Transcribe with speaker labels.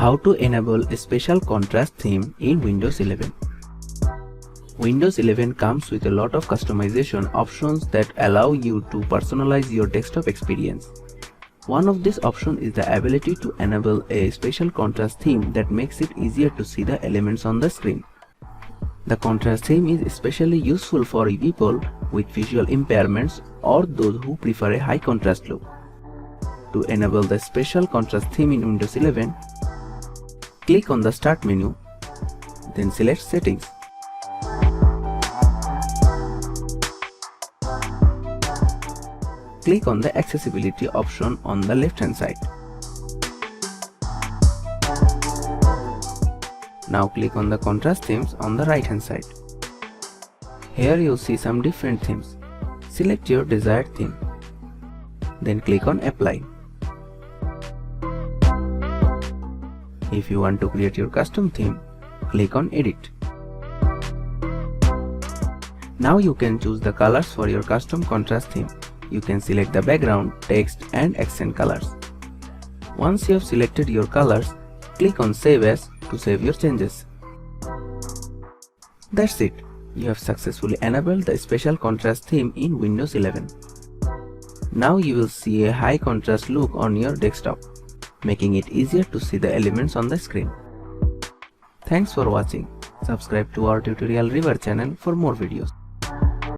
Speaker 1: How to enable a special contrast theme in Windows 11. Windows 11 comes with a lot of customization options that allow you to personalize your desktop experience. One of these options is the ability to enable a special contrast theme that makes it easier to see the elements on the screen. The contrast theme is especially useful for people with visual impairments or those who prefer a high contrast look. To enable the special contrast theme in Windows 11, click on the Start menu, then select Settings. Click on the Accessibility option on the left-hand side. Now click on the Contrast themes on the right-hand side. Here you'll see some different themes. Select your desired theme. Then click on Apply. If you want to create your custom theme, click on Edit. Now you can choose the colors for your custom contrast theme. You can select the background, text and accent colors. Once you have selected your colors, click on Save As to save your changes. That's it. You have successfully enabled the special contrast theme in Windows 11. Now you will see a high contrast look on your desktop, making it easier to see the elements on the screen. Thanks for watching. Subscribe to our Tutorial River channel for more videos.